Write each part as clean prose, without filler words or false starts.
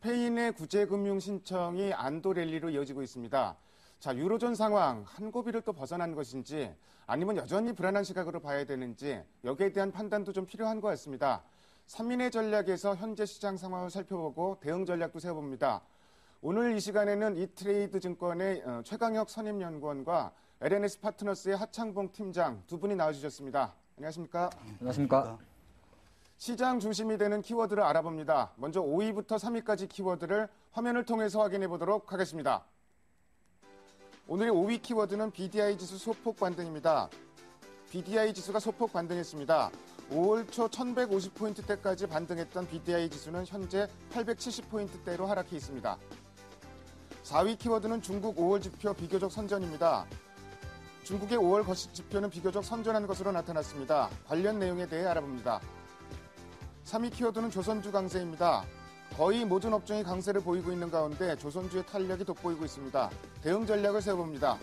스페인의 구제금융 신청이 안도 랠리로 이어지고 있습니다. 자, 유로존 상황, 한 고비를 또 벗어난 것인지 아니면 여전히 불안한 시각으로 봐야 되는지 여기에 대한 판단도 좀 필요한 것 같습니다. 3인의 전략에서 현재 시장 상황을 살펴보고 대응 전략도 세워봅니다. 오늘 이 시간에는 이트레이드 증권의 최강혁 선임연구원과 LNS 파트너스의 하창봉 팀장 두 분이 나와주셨습니다. 안녕하십니까? 안녕하십니까? 시장 중심이 되는 키워드를 알아봅니다. 먼저 5위부터 3위까지 키워드를 화면을 통해서 확인해 보도록 하겠습니다. 오늘의 5위 키워드는 BDI 지수 소폭 반등입니다. BDI 지수가 소폭 반등했습니다. 5월 초 1150포인트대까지 반등했던 BDI 지수는 현재 870포인트대로 하락해 있습니다. 4위 키워드는 중국 5월 지표 비교적 선전입니다. 중국의 5월 거시 지표는 비교적 선전한 것으로 나타났습니다. 관련 내용에 대해 알아봅니다. 3위 키워드는 조선주 강세입니다. 거의 모든 업종이 강세를 보이고 있는 가운데 조선주의 탄력이 돋보이고 있습니다. 대응 전략을 세워봅니다.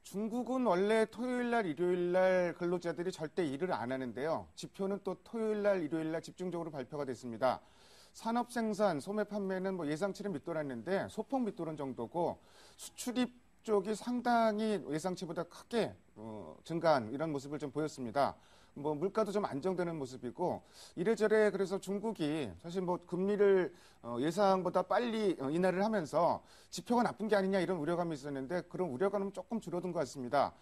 중국은 원래 토요일날, 일요일날 근로자들이 절대 일을 안 하는데요. 지표는 또 토요일날, 일요일날 집중적으로 발표가 됐습니다. 산업 생산, 소매 판매는 예상치를 밑돌았는데 소폭 밑도른 정도고 수출입 쪽이 상당히 예상치보다 크게 증가한 이런 모습을 좀 보였습니다. 물가도 좀 안정되는 모습이고 이래저래 그래서 중국이 사실 금리를 예상보다 빨리 인하를 하면서 지표가 나쁜 게 아니냐 이런 우려감이 있었는데 그런 우려감은 조금 줄어든 것 같습니다.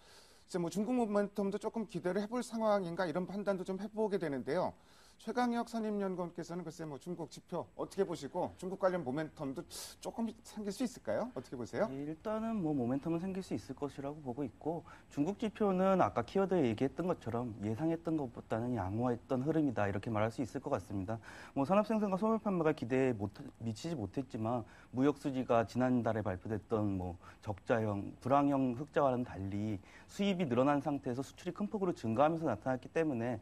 그래서 중국 모멘텀도 조금 기대를 해볼 상황인가 이런 판단도 좀 해보게 되는데요. 최강혁 선임연구원께서는 글쎄 중국 지표 어떻게 보시고 중국 관련 모멘텀도 조금 생길 수 있을까요? 어떻게 보세요? 네, 일단은 모멘텀은 생길 수 있을 것이라고 보고 있고 중국 지표는 아까 키워드에 얘기했던 것처럼 예상했던 것보다는 양호했던 흐름이다 이렇게 말할 수 있을 것 같습니다. 산업 생산과 소매 판매가 기대에 미치지 못했지만 무역 수지가 지난달에 발표됐던 적자형, 불황형 흑자와는 달리 수입이 늘어난 상태에서 수출이 큰 폭으로 증가하면서 나타났기 때문에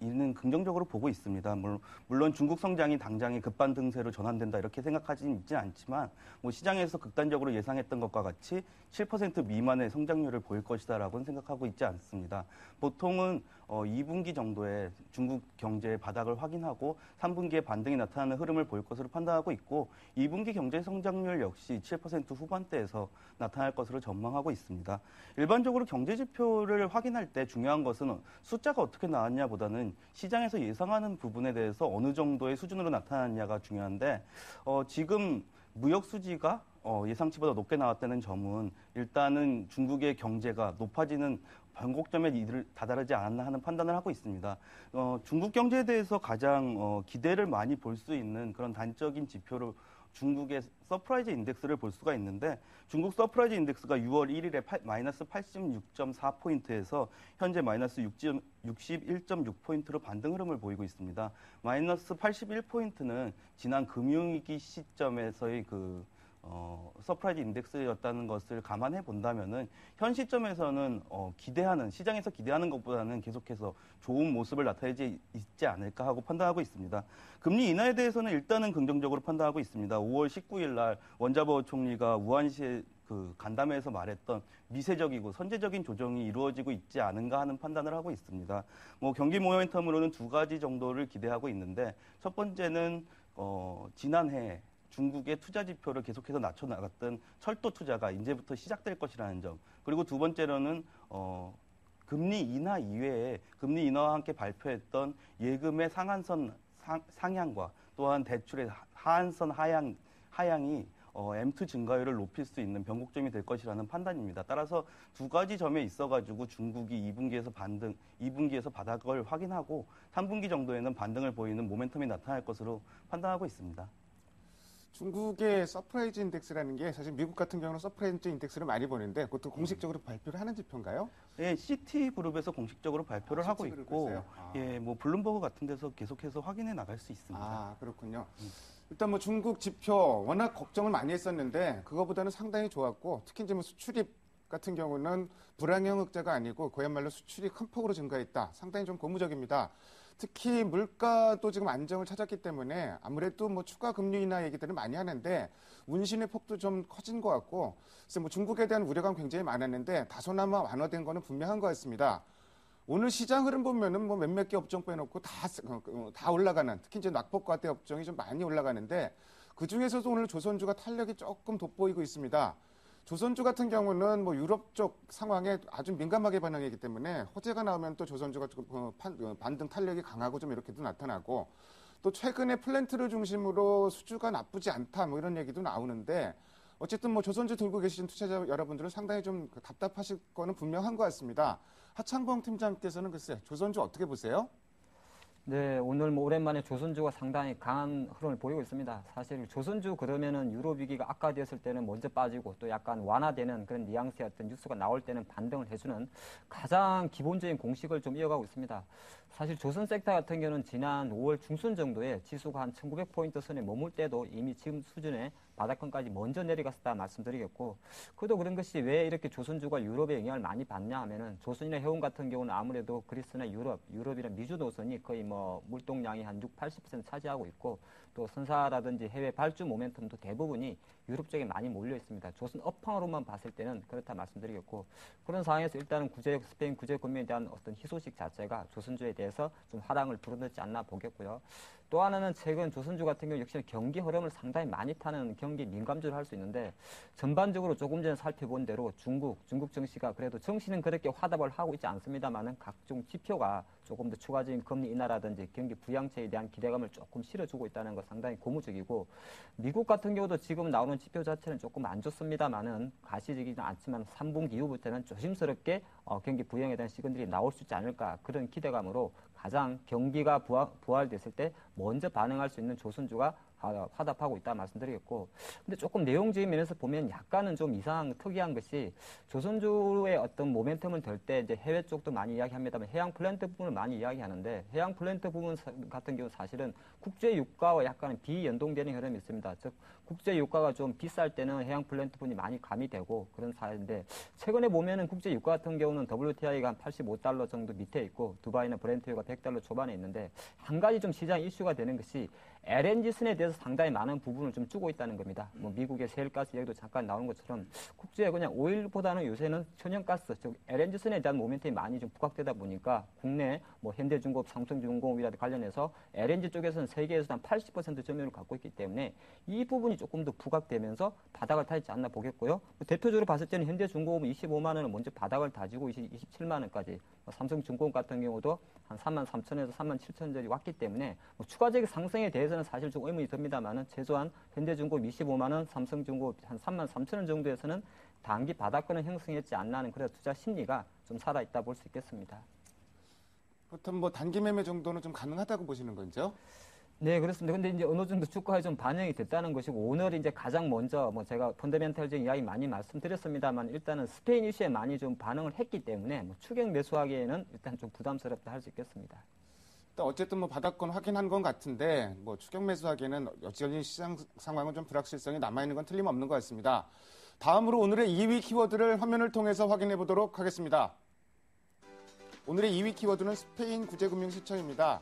이는 긍정적으로 보고 있습니다. 물론 중국 성장이 당장의 급반등세로 전환된다 이렇게 생각하지는 있지 않지만 시장에서 극단적으로 예상했던 것과 같이 7% 미만의 성장률을 보일 것이다라고는 생각하고 있지 않습니다. 보통은 2분기 정도에 중국 경제의 바닥을 확인하고 3분기에 반등이 나타나는 흐름을 보일 것으로 판단하고 있고 2분기 경제 성장률 역시 7% 후반대에서 나타날 것으로 전망하고 있습니다. 일반적으로 경제 지표를 확인할 때 중요한 것은 숫자가 어떻게 나왔냐보다는 시장에서 예상하는 부분에 대해서 어느 정도의 수준으로 나타났냐가 중요한데 지금 무역 수지가 예상치보다 높게 나왔다는 점은 일단은 중국의 경제가 높아지는 변곡점에 다다르지 않았나 하는 판단을 하고 있습니다. 중국 경제에 대해서 가장 기대를 많이 볼 수 있는 그런 단적인 지표로 중국의 서프라이즈 인덱스를 볼 수가 있는데 중국 서프라이즈 인덱스가 6월 1일에 마이너스 86.4포인트에서 현재 마이너스 61.6포인트로 반등 흐름을 보이고 있습니다. 마이너스 81포인트는 지난 금융위기 시점에서의 서프라이즈 인덱스였다는 것을 감안해 본다면은 현 시점에서는 시장에서 기대하는 것보다는 계속해서 좋은 모습을 나타내지 있지 않을까 하고 판단하고 있습니다. 금리 인하에 대해서는 일단은 긍정적으로 판단하고 있습니다. 5월 19일 날 원자보 총리가 우한시에 간담회에서 말했던 미세적이고 선제적인 조정이 이루어지고 있지 않은가 하는 판단을 하고 있습니다. 경기 모멘텀으로는 두 가지 정도를 기대하고 있는데 첫 번째는 지난해 중국의 투자 지표를 계속해서 낮춰나갔던 철도 투자가 이제부터 시작될 것이라는 점. 그리고 두 번째로는 금리 인하 이외에 금리 인하와 함께 발표했던 예금의 상한선 상향과 또한 대출의 하한선 하향이 M2 증가율을 높일 수 있는 변곡점이 될 것이라는 판단입니다. 따라서 두 가지 점에 있어가지고 중국이 2분기에서 바닥을 확인하고 3분기 정도에는 반등을 보이는 모멘텀이 나타날 것으로 판단하고 있습니다. 중국의 서프라이즈 인덱스라는 게 사실 미국 같은 경우는 서프라이즈 인덱스를 많이 보는데 그것도 공식적으로 발표를 하는 지표인가요? 네, 시티그룹에서 공식적으로 발표를 하고 있고, 블룸버그 같은 데서 계속해서 확인해 나갈 수 있습니다. 아, 그렇군요. 일단 중국 지표 워낙 걱정을 많이 했었는데 그거보다는 상당히 좋았고 특히 이제 수출입 같은 경우는 불황형 흑자가 아니고 그야말로 수출이 큰 폭으로 증가했다. 상당히 좀 고무적입니다. 특히 물가도 지금 안정을 찾았기 때문에 아무래도 추가 금리 인하 얘기들을 많이 하는데 운신의 폭도 좀 커진 것 같고 그래서 중국에 대한 우려감 굉장히 많았는데 다소나마 완화된 거는 분명한 것 같습니다. 오늘 시장 흐름 보면은 뭐 몇몇 개 업종 빼놓고 다 올라가는, 특히 이제 낙폭과대 업종이 좀 많이 올라가는데 그 중에서도 오늘 조선주가 탄력이 조금 돋보이고 있습니다. 조선주 같은 경우는 뭐 유럽 쪽 상황에 아주 민감하게 반응하기 때문에 호재가 나오면 또 조선주가 반등 탄력이 강하고 좀 이렇게도 나타나고, 또 최근에 플랜트를 중심으로 수주가 나쁘지 않다 뭐 이런 얘기도 나오는데, 어쨌든 뭐 조선주 들고 계신 투자자 여러분들은 상당히 좀 답답하실 거는 분명한 것 같습니다. 하창봉 팀장께서는 글쎄 조선주 어떻게 보세요? 네, 오늘 뭐 오랜만에 조선주가 상당히 강한 흐름을 보이고 있습니다. 사실 조선주 그러면은 유럽 위기가 악화되었을 때는 먼저 빠지고 또 약간 완화되는 그런 뉘앙스의 어떤 뉴스가 나올 때는 반등을 해주는 가장 기본적인 공식을 좀 이어가고 있습니다. 사실 조선 섹터 같은 경우는 지난 5월 중순 정도에 지수가 한 1900포인트 선에 머물 때도 이미 지금 수준의 바닥권까지 먼저 내려갔다 말씀드리겠고, 그도 그런 것이 왜 이렇게 조선주가 유럽에 영향을 많이 받냐 하면은 조선이나 해운 같은 경우는 아무래도 그리스나 유럽이나 미주 노선이 거의 뭐 물동량이 한 80% 차지하고 있고, 또 선사라든지 해외 발주 모멘텀도 대부분이 유럽 쪽에 많이 몰려 있습니다. 조선 업황으로만 봤을 때는 그렇다 말씀드리겠고, 그런 상황에서 일단은 스페인 구제금융에 대한 어떤 희소식 자체가 조선주에 대해서 좀 하락을 불어넣지 않나 보겠고요. 또 하나는 최근 조선주 같은 경우 역시 경기 흐름을 상당히 많이 타는 경기 민감주를 할 수 있는데, 전반적으로 조금 전에 살펴본 대로 중국 증시가 그래도 정시는 그렇게 화답을 하고 있지 않습니다만은 각종 지표가 조금 더 추가적인 금리 인하라든지 경기 부양책에 대한 기대감을 조금 실어주고 있다는 거 상당히 고무적이고, 미국 같은 경우도 지금 나오는 지표 자체는 조금 안 좋습니다만은 가시적이지는 않지만 3분기 이후부터는 조심스럽게 경기 부양에 대한 시그널이 나올 수 있지 않을까, 그런 기대감으로 가장 경기가 부활됐을 때 먼저 반응할 수 있는 조선주가 화답하고 있다 말씀드리겠고, 근데 조금 내용적인 면에서 보면 약간은 좀 특이한 것이, 조선주의 어떤 모멘텀을 들 때 이제 해외 쪽도 많이 이야기합니다만 해양 플랜트 부분을 많이 이야기하는데, 해양 플랜트 부분 같은 경우 사실은 국제 유가와 약간은 비연동되는 흐름이 있습니다. 즉 국제 유가가 좀 비쌀 때는 해양 플랜트 부분이 많이 가미되고 그런 사례인데, 최근에 보면은 국제 유가 같은 경우는 WTI가 한 85달러 정도 밑에 있고 두바이나 브렌트유가 100달러 초반에 있는데, 한 가지 좀 시장 이슈가 되는 것이 LNG 순에 대해서 상당히 많은 부분을 좀 주고 있다는 겁니다. 뭐 미국의 셰일가스 얘기도 잠깐 나오는 것처럼 국제에 그냥 오일보다는 요새는 천연가스, 즉 LNG 순에 대한 모멘텀이 많이 좀 부각되다 보니까 국내 뭐 현대중공업, 삼성중공업이라도 관련해서 LNG 쪽에서는 세계에서 한 80% 점유율을 갖고 있기 때문에 이 부분이 조금 더 부각되면서 바닥을 타지 않나 보겠고요. 대표적으로 봤을 때는 현대중공업은 25만 원을 먼저 바닥을 다지고 27만 원까지, 삼성중공업 같은 경우도 한 3만 3천에서 3만 7천 전이 왔기 때문에 뭐 추가적인 상승에 대해서는 사실 좀 의문이 듭니다만은, 최소한 현대중공업 25만 원, 삼성중공업 한 3만 3천 원 정도에서는 단기 바닥권을 형성했지 않나 하는 그런 투자 심리가 좀 살아있다 볼 수 있겠습니다. 보통 뭐 단기 매매 정도는 좀 가능하다고 보시는 거죠? 네, 그렇습니다. 근데 이제 어느 정도 주가에 좀 반영이 됐다는 것이고, 오늘 이제 가장 먼저 뭐 제가 펀더멘탈적인 이야기 많이 말씀드렸습니다만, 일단은 스페인 이슈에 많이 좀 반응을 했기 때문에 뭐 추격 매수하기에는 일단 좀 부담스럽다 할 수 있겠습니다. 어쨌든 뭐 바닥권 확인한 건 같은데 뭐 추격 매수하기에는 여전히 시장 상황은 좀 불확실성이 남아있는 건 틀림없는 것 같습니다. 다음으로 오늘의 2위 키워드를 화면을 통해서 확인해 보도록 하겠습니다. 오늘의 2위 키워드는 스페인 구제금융 신청입니다.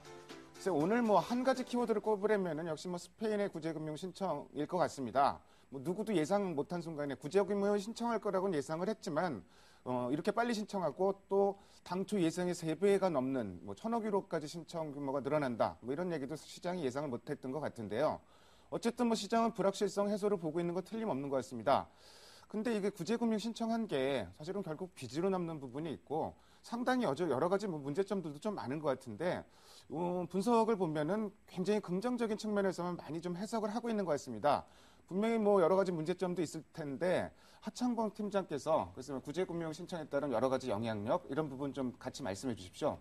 그래서 오늘 뭐 한 가지 키워드를 꼽으려면은 역시 뭐 스페인의 구제금융 신청일 것 같습니다. 뭐 누구도 예상 못한 순간에 구제금융을 신청할 거라고는 예상을 했지만 이렇게 빨리 신청하고 또 당초 예상의 3배가 넘는 뭐 1,000억 유로까지 신청 규모가 늘어난다. 뭐 이런 얘기도 시장이 예상을 못했던 것 같은데요. 어쨌든 뭐 시장은 불확실성 해소를 보고 있는 건 틀림없는 것 같습니다. 근데 이게 구제금융 신청한 게 사실은 결국 빚으로 남는 부분이 있고 상당히 여러 가지 뭐 문제점들도 좀 많은 것 같은데, 분석을 보면은 굉장히 긍정적인 측면에서만 많이 좀 해석을 하고 있는 것 같습니다. 분명히 뭐 여러 가지 문제점도 있을 텐데 하창봉 팀장께서 그래서 구제금융 신청에 따른 여러 가지 영향력 이런 부분 좀 같이 말씀해 주십시오.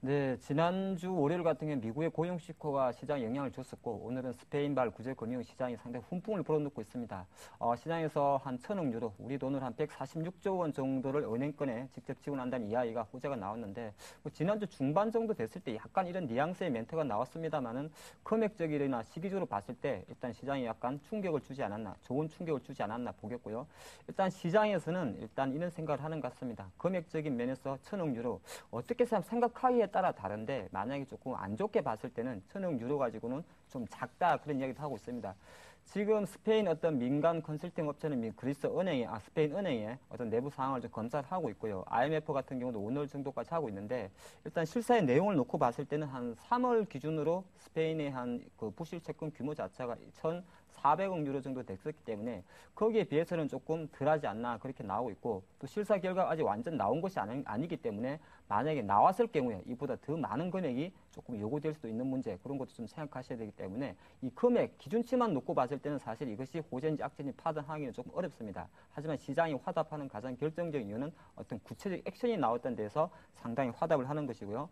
네, 지난주 월요일 같은 경우는 미국의 고용 시코가 시장에 영향을 줬었고, 오늘은 스페인발 구제금융 시장이 상당히 훈풍을 불어넣고 있습니다. 시장에서 한 1,000억 유로, 우리 돈으로 한 146조 원 정도를 은행권에 직접 지원한다는 이야기가 호재가 나왔는데, 뭐 지난주 중반 정도 됐을 때 약간 이런 뉘앙스의 멘트가 나왔습니다만은, 금액적이나 시기적으로 봤을 때 일단 시장이 약간 충격을 주지 않았나, 좋은 충격을 주지 않았나 보겠고요. 일단 시장에서는 일단 이런 생각을 하는 것 같습니다. 금액적인 면에서 1,000억 유로, 어떻게 생각하기에 따라 다른데, 만약에 조금 안 좋게 봤을 때는 1,000억 유로 가지고는 좀 작다, 그런 이야기도 하고 있습니다. 지금 스페인 어떤 민간 컨설팅 업체는 그리스 은행이, 스페인 은행의 어떤 내부 상황을 좀 검사를 하고 있고요. IMF 같은 경우도 오늘 정도까지 하고 있는데, 일단 실사의 내용을 놓고 봤을 때는 한 3월 기준으로 스페인의 한 그 부실 채권 규모 자체가 1,400억 유로 정도 됐었기 때문에 거기에 비해서는 조금 덜하지 않나 그렇게 나오고 있고, 또 실사 결과가 아직 완전 나온 것이 아니기 때문에 만약에 나왔을 경우에 이보다 더 많은 금액이 조금 요구될 수도 있는 문제, 그런 것도 좀 생각하셔야 되기 때문에 이 금액 기준치만 놓고 봤을 때는 사실 이것이 호재인지 악재인지 판단하기는 조금 어렵습니다. 하지만 시장이 화답하는 가장 결정적인 이유는 어떤 구체적 액션이 나왔던 데서 상당히 화답을 하는 것이고요.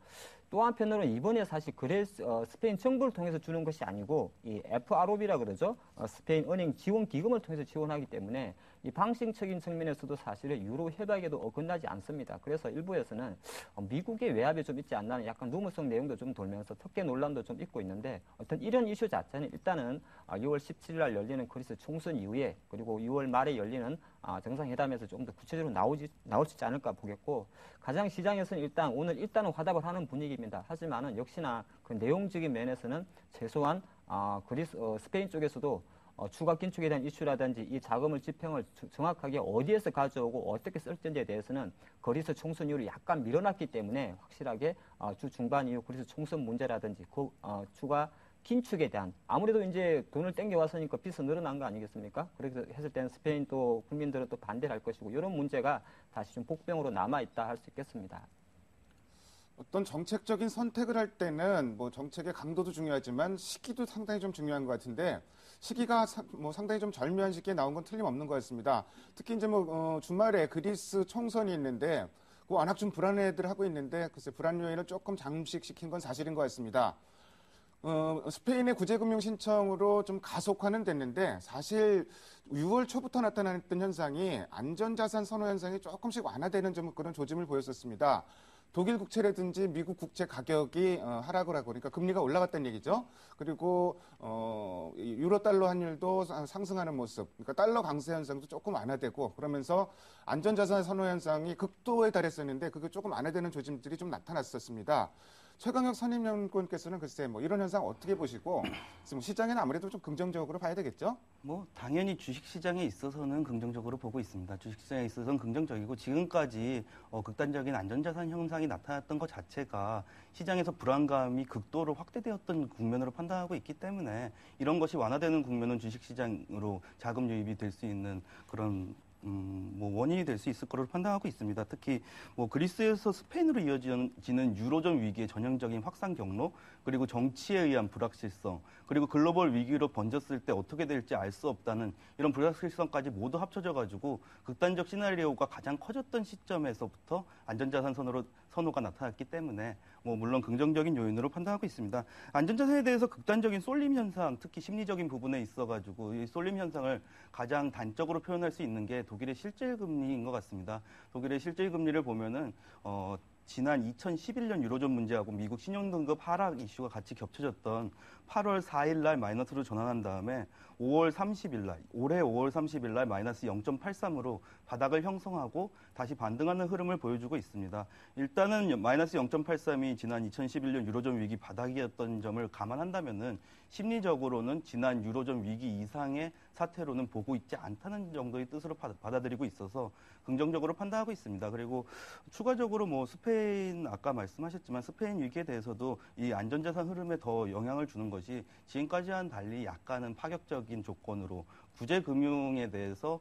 또 한편으로는 이번에 사실 스페인 정부를 통해서 주는 것이 아니고 이 FROB라 그러죠. 스페인 은행 지원 기금을 통해서 지원하기 때문에 이 방식적인 측면에서도 사실은 유로 협약에도 어긋나지 않습니다. 그래서 일부에서는 미국의 외압이 좀 있지 않나, 약간 루머성 내용도 좀 돌면서 특혜 논란도 좀 있고 있는데, 어떤 이런 이슈 자체는 일단은 6월 17일 날 열리는 그리스 총선 이후에, 그리고 6월 말에 열리는 정상회담에서 조금 더 구체적으로 나올 수 있지 않을까 보겠고, 가장 시장에서는 일단은 화답을 하는 분위기입니다. 하지만은 역시나 그 내용적인 면에서는 최소한 스페인 쪽에서도 추가 긴축에 대한 이슈라든지 이 자금을 집행을 정확하게 어디에서 가져오고 어떻게 쓸 건지에 대해서는 그리스 총선 이후로 약간 밀어놨기 때문에 확실하게 주 중반 이후 그리스 총선 문제라든지 추가 긴축에 대한, 아무래도 이제 돈을 땡겨왔으니까 빚은 늘어난 거 아니겠습니까? 그래서 했을 때는 스페인 또 국민들은 또 반대를 할 것이고, 이런 문제가 다시 좀 복병으로 남아있다 할 수 있겠습니다. 어떤 정책적인 선택을 할 때는 뭐 정책의 강도도 중요하지만 시기도 상당히 좀 중요한 것 같은데, 시기가 상당히 좀 절묘한 시기에 나온 건 틀림없는 것 같습니다. 특히 이제 주말에 그리스 총선이 있는데 워낙 좀 불안해들 하고 있는데, 글쎄 불안 요인을 조금 잠식시킨 건 사실인 것 같습니다. 스페인의 구제금융 신청으로 좀 가속화는 됐는데, 사실 6월 초부터 나타났던 현상이 안전자산 선호 현상이 조금씩 완화되는 좀 그런 조짐을 보였었습니다. 독일 국채라든지 미국 국채 가격이 하락을 하고, 그러니까 금리가 올라갔다는 얘기죠. 그리고 유로 달러 환율도 상승하는 모습, 그러니까 달러 강세 현상도 조금 완화되고, 그러면서 안전자산 선호 현상이 극도에 달했었는데 그게 조금 완화되는 조짐들이 좀 나타났었습니다. 최강혁 선임연구원께서는 글쎄 이런 현상 어떻게 보시고, 시장에는 아무래도 좀 긍정적으로 봐야 되겠죠? 당연히 주식시장에 있어서는 긍정적으로 보고 있습니다. 주식시장에 있어서는 긍정적이고, 지금까지 극단적인 안전자산 현상이 나타났던 것 자체가 시장에서 불안감이 극도로 확대되었던 국면으로 판단하고 있기 때문에, 이런 것이 완화되는 국면은 주식시장으로 자금 유입이 될 수 있는 그런 원인이 될 수 있을 거로 판단하고 있습니다. 특히 그리스에서 스페인으로 이어지는 유로존 위기의 전형적인 확산 경로, 그리고 정치에 의한 불확실성, 그리고 글로벌 위기로 번졌을 때 어떻게 될지 알 수 없다는 이런 불확실성까지 모두 합쳐져가지고 극단적 시나리오가 가장 커졌던 시점에서부터 안전자산 선호가 나타났기 때문에 물론 긍정적인 요인으로 판단하고 있습니다. 안전자산에 대해서 극단적인 쏠림 현상, 특히 심리적인 부분에 있어가지고 이 쏠림 현상을 가장 단적으로 표현할 수 있는 게 독일의 실질금리인 것 같습니다. 독일의 실질금리를 보면은 지난 2011년 유로존 문제하고 미국 신용등급 하락 이슈가 같이 겹쳐졌던 8월 4일 날 마이너스로 전환한 다음에 올해 5월 30일 날 마이너스 0.83으로 바닥을 형성하고 다시 반등하는 흐름을 보여주고 있습니다. 일단은 마이너스 0.83이 지난 2011년 유로존 위기 바닥이었던 점을 감안한다면은 심리적으로는 지난 유로존 위기 이상의 사태로는 보고 있지 않다는 정도의 뜻으로 받아들이고 있어서 긍정적으로 판단하고 있습니다. 그리고 추가적으로 스페인, 아까 말씀하셨지만 스페인 위기에 대해서도 이 안전자산 흐름에 더 영향을 주는 것이 지금까지와는 달리 약간은 파격적인 조건으로 구제금융에 대해서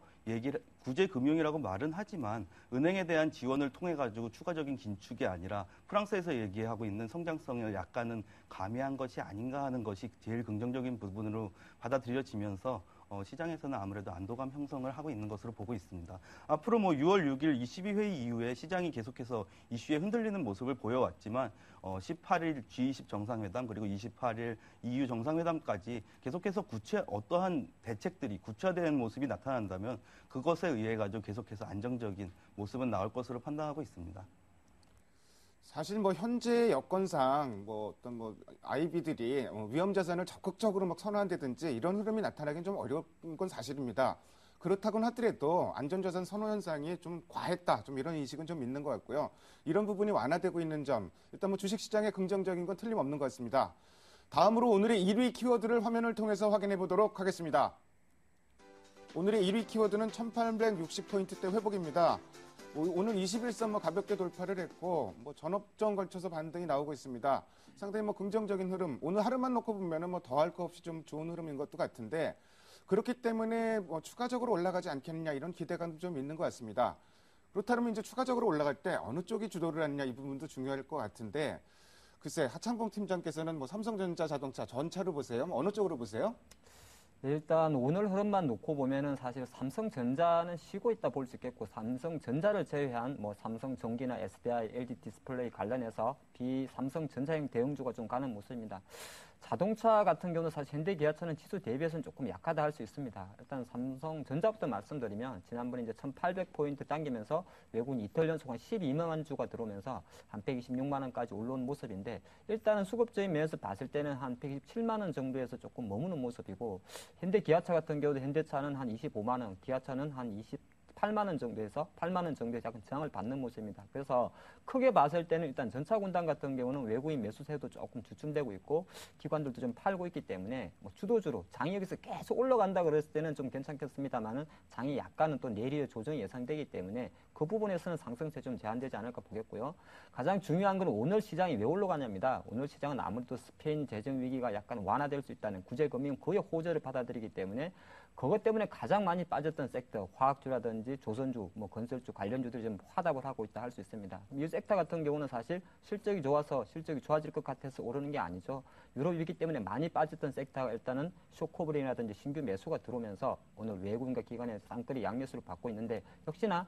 구제금융이라고 말은 하지만 은행에 대한 지원을 통해 가지고 추가적인 긴축이 아니라 프랑스에서 얘기하고 있는 성장성을 약간은 가미한 것이 아닌가 하는 것이 제일 긍정적인 부분으로 받아들여지면서 시장에서는 아무래도 안도감 형성을 하고 있는 것으로 보고 있습니다. 앞으로 6월 6일 22회의 이후에 시장이 계속해서 이슈에 흔들리는 모습을 보여왔지만 18일 G20 정상회담, 그리고 28일 EU 정상회담까지 계속해서 어떠한 대책들이 구체화되는 모습이 나타난다면 그것에 의해 가지고 계속해서 안정적인 모습은 나올 것으로 판단하고 있습니다. 사실 현재 여건상 IB들이 위험 자산을 적극적으로 선호한다든지 이런 흐름이 나타나긴 좀 어려운 건 사실입니다. 그렇다고는 하더라도 안전자산 선호 현상이 좀 과했다, 좀 이런 인식은 좀 있는 것 같고요. 이런 부분이 완화되고 있는 점, 일단 주식시장에 긍정적인 건 틀림없는 것 같습니다. 다음으로 오늘의 1위 키워드를 화면을 통해서 확인해 보도록 하겠습니다. 오늘의 1위 키워드는 1860포인트대 회복입니다. 오늘 21선 가볍게 돌파를 했고 전업종 걸쳐서 반등이 나오고 있습니다. 상당히 긍정적인 흐름. 오늘 하루만 놓고 보면은 더할 거 없이 좀 좋은 흐름인 것도 같은데 그렇기 때문에 추가적으로 올라가지 않겠느냐 이런 기대감도 좀 있는 것 같습니다. 그렇다면 이제 추가적으로 올라갈 때 어느 쪽이 주도를 하느냐 이 부분도 중요할 것 같은데 글쎄 하창봉 팀장께서는 삼성전자 자동차 전차로 보세요? 어느 쪽으로 보세요? 일단 오늘 흐름만 놓고 보면은 사실 삼성전자는 쉬고 있다 볼 수 있겠고 삼성전자를 제외한 삼성전기나 SDI, LG 디스플레이 관련해서 비삼성전자형 대형주가 좀 가는 모습입니다. 자동차 같은 경우는 사실 현대기아차는 지수 대비해서는 조금 약하다 할 수 있습니다. 일단 삼성전자부터 말씀드리면 지난번에 이제 1800포인트 당기면서 외국인 이틀 연속 한 12만 주가 들어오면서 한 126만 원까지 올라온 모습인데 일단은 수급적인 면에서 봤을 때는 한 127만 원 정도에서 조금 머무는 모습이고 현대기아차 같은 경우도 현대차는 한 25만 원, 기아차는 한 8만 원 정도에서 8만 원 정도의 약간 저항을 받는 모습입니다. 그래서 크게 봤을 때는 일단 전차 군단 같은 경우는 외국인 매수세도 조금 주춤되고 있고 기관들도 좀 팔고 있기 때문에 주도주로 장이 여기서 계속 올라간다 그랬을 때는 좀 괜찮겠습니다만은 장이 약간은 또 내리의 조정이 예상되기 때문에 그 부분에서는 상승세 좀 제한되지 않을까 보겠고요. 가장 중요한 건 오늘 시장이 왜 올라가냐입니다. 오늘 시장은 아무래도 스페인 재정 위기가 약간 완화될 수 있다는 구제금융 거의 호재를 받아들이기 때문에 그것 때문에 가장 많이 빠졌던 섹터, 화학주라든지 조선주, 건설주 관련주들이 좀 화답을 하고 있다 할 수 있습니다. 이 섹터 같은 경우는 사실 실적이 좋아서 실적이 좋아질 것 같아서 오르는 게 아니죠. 유럽 위기 때문에 많이 빠졌던 섹터가 일단은 쇼커브링이라든지 신규 매수가 들어오면서 오늘 외국인과 기관의 쌍끌이 양매수를 받고 있는데 역시나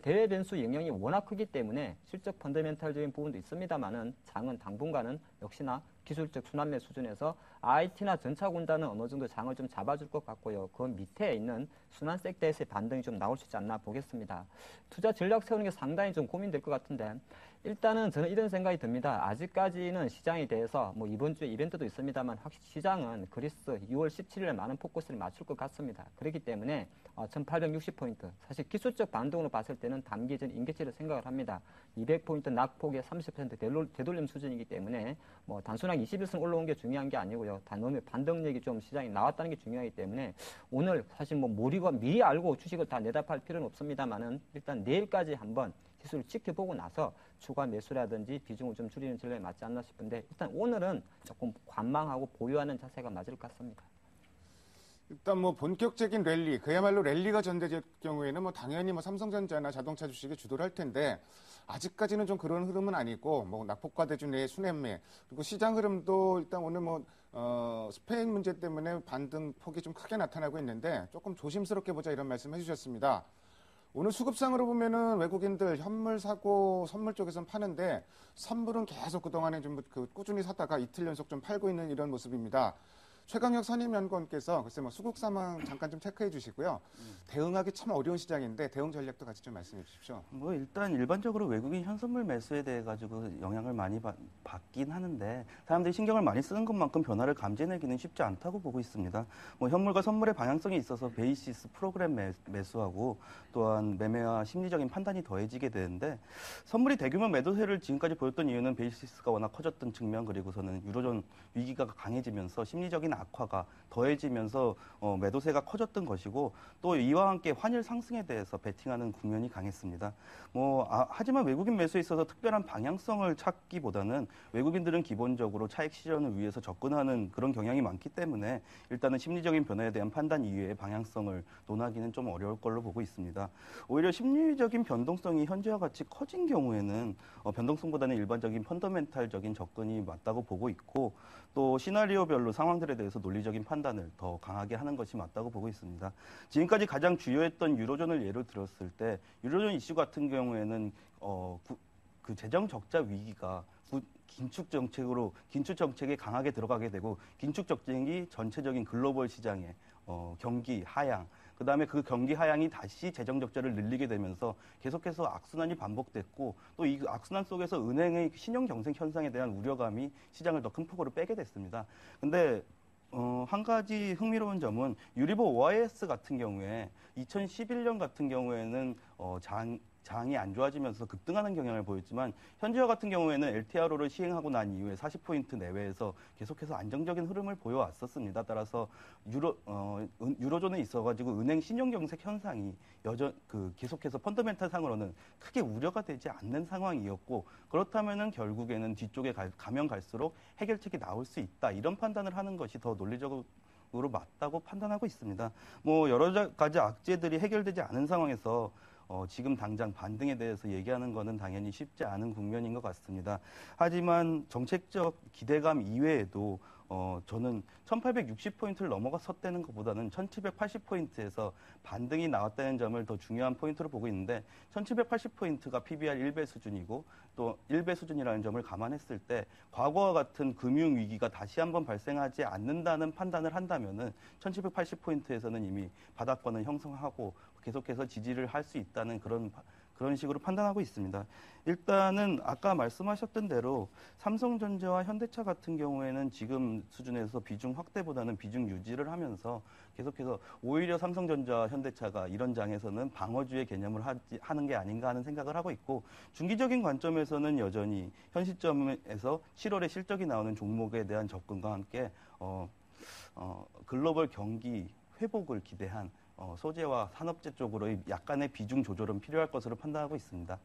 대외 변수 영향이 워낙 크기 때문에 실적 펀더멘탈적인 부분도 있습니다만은 장은 당분간은 역시나 기술적 순환매 수준에서 IT나 전차 군단은 어느 정도 장을 좀 잡아줄 것 같고요. 그 밑에 있는 순환 섹터에서의 반등이 좀 나올 수 있지 않나 보겠습니다. 투자 전략 세우는 게 상당히 좀 고민될 것 같은데 일단은 저는 이런 생각이 듭니다. 아직까지는 시장에 대해서 이번 주에 이벤트도 있습니다만 확실히 시장은 그리스 6월 17일에 많은 포커스를 맞출 것 같습니다. 그렇기 때문에 1860포인트 사실 기술적 반등으로 봤을 때는 단기 전 임계치를 생각을 합니다. 200포인트 낙폭의 30% 되돌림 수준이기 때문에 단순하게 21선 올라온 게 중요한 게 아니고요. 단원의 반등력이 좀 시장에 나왔다는 게 중요하기 때문에 오늘 사실 모리가 미리 알고 주식을 다 내다 팔 필요는 없습니다만은 일단 내일까지 한번 지수를 지켜보고 나서 추가 매수라든지 비중을 좀 줄이는 전략이 맞지 않나 싶은데 일단 오늘은 조금 관망하고 보유하는 자세가 맞을 것 같습니다. 일단 본격적인 랠리, 그야말로 랠리가 전개될 경우에는 당연히 삼성전자나 자동차 주식이 주도를 할 텐데 아직까지는 좀 그런 흐름은 아니고 낙폭과 대준의 순환매 그리고 시장 흐름도 일단 오늘 스페인 문제 때문에 반등 폭이 좀 크게 나타나고 있는데 조금 조심스럽게 보자 이런 말씀 해주셨습니다. 오늘 수급상으로 보면은 외국인들 현물 사고 선물 쪽에서는 파는데 선물은 계속 그동안에 좀 꾸준히 사다가 이틀 연속 좀 팔고 있는 이런 모습입니다. 최강혁 선임연구원께서 글쎄 수급 상황 잠깐 좀 체크해 주시고요. 대응하기 참 어려운 시장인데 대응 전략도 같이 좀 말씀해 주십시오. 일단 일반적으로 외국인 현선물 매수에 대해 가지고 영향을 많이 받긴 하는데 사람들이 신경을 많이 쓰는 것만큼 변화를 감지해내기는 쉽지 않다고 보고 있습니다. 현물과 선물의 방향성이 있어서 베이시스 프로그램 매수하고 또한 매매와 심리적인 판단이 더해지게 되는데 선물이 대규모 매도세를 지금까지 보였던 이유는 베이시스가 워낙 커졌던 측면 그리고서는 유로존 위기가 강해지면서 심리적인 악화가 더해지면서 매도세가 커졌던 것이고 또 이와 함께 환율 상승에 대해서 베팅하는 국면이 강했습니다. 하지만 외국인 매수에 있어서 특별한 방향성을 찾기보다는 외국인들은 기본적으로 차익 실현을 위해서 접근하는 그런 경향이 많기 때문에 일단은 심리적인 변화에 대한 판단 이외의 방향성을 논하기는 좀 어려울 걸로 보고 있습니다. 오히려 심리적인 변동성이 현재와 같이 커진 경우에는 변동성보다는 일반적인 펀더멘탈적인 접근이 맞다고 보고 있고 또 시나리오별로 상황들에 대해서 논리적인 판단을 더 강하게 하는 것이 맞다고 보고 있습니다. 지금까지 가장 주요했던 유로존을 예로 들었을 때 유로존 이슈 같은 경우에는 그 재정 적자 위기가 긴축 정책에 강하게 들어가게 되고 긴축 정책이 전체적인 글로벌 시장의 경기 하향 그다음에 그 경기 하향이 다시 재정 적자를 늘리게 되면서 계속해서 악순환이 반복됐고 또 이 악순환 속에서 은행의 신용 경색 현상에 대한 우려감이 시장을 더 큰 폭으로 빼게 됐습니다. 근데 한 가지 흥미로운 점은 유리보 OIS 같은 경우에 2011년 같은 경우에는 장이 안 좋아지면서 급등하는 경향을 보였지만 현재와 같은 경우에는 LTRO를 시행하고 난 이후에 40포인트 내외에서 계속해서 안정적인 흐름을 보여왔었습니다. 따라서 유로존에 있어가지고 은행 신용경색 현상이 계속해서 펀더멘탈 상으로는 크게 우려가 되지 않는 상황이었고 그렇다면은 결국에는 뒤쪽에 가면 갈수록 해결책이 나올 수 있다 이런 판단을 하는 것이 더 논리적으로 맞다고 판단하고 있습니다. 뭐 여러 가지 악재들이 해결되지 않은 상황에서 지금 당장 반등에 대해서 얘기하는 것은 당연히 쉽지 않은 국면인 것 같습니다. 하지만 정책적 기대감 이외에도 저는 1860포인트를 넘어갔었다는 것보다는 1780포인트에서 반등이 나왔다는 점을 더 중요한 포인트로 보고 있는데 1780포인트가 PBR 1배 수준이고 또 1배 수준이라는 점을 감안했을 때 과거와 같은 금융위기가 다시 한번 발생하지 않는다는 판단을 한다면은 1780포인트에서는 이미 바닥권을 형성하고 계속해서 지지를 할 수 있다는 그런 식으로 판단하고 있습니다. 일단은 아까 말씀하셨던 대로 삼성전자와 현대차 같은 경우에는 지금 수준에서 비중 확대보다는 비중 유지를 하면서 계속해서 오히려 삼성전자와 현대차가 이런 장에서는 방어주의 개념을 하는 게 아닌가 하는 생각을 하고 있고 중기적인 관점에서는 여전히 현 시점에서 7월에 실적이 나오는 종목에 대한 접근과 함께 글로벌 경기 회복을 기대한 소재와 산업재 쪽으로의 약간의 비중 조절은 필요할 것으로 판단하고 있습니다.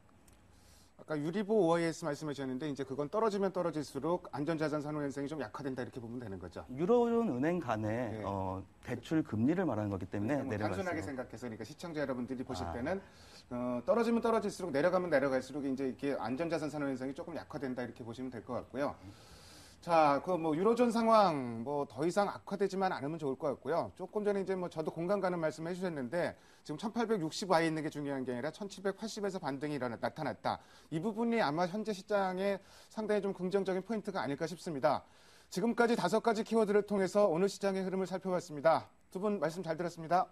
아까 유리보 OIS 말씀하셨는데 이제 그건 떨어지면 떨어질수록 안전자산 산호 현상이 좀 약화된다 이렇게 보면 되는 거죠. 유로존 은행 간의 네. 대출 금리를 말하는 거기 때문에 뭐 단순하게 내려갔어요. 생각해서 그러니까 시청자 여러분들이 보실 때는 떨어지면 떨어질수록 내려가면 내려갈수록 이제 이렇게 안전자산 산호 현상이 조금 약화된다 이렇게 보시면 될 것 같고요. 자, 그 뭐 유로존 상황 뭐 더 이상 악화되지만 않으면 좋을 것 같고요. 조금 전에 이제 뭐 저도 공감 가는 말씀 해주셨는데 지금 1860와에 있는 게 중요한 게 아니라 1780에서 반등이 나타났다. 이 부분이 아마 현재 시장에 상당히 좀 긍정적인 포인트가 아닐까 싶습니다. 지금까지 5가지 키워드를 통해서 오늘 시장의 흐름을 살펴봤습니다. 두 분 말씀 잘 들었습니다.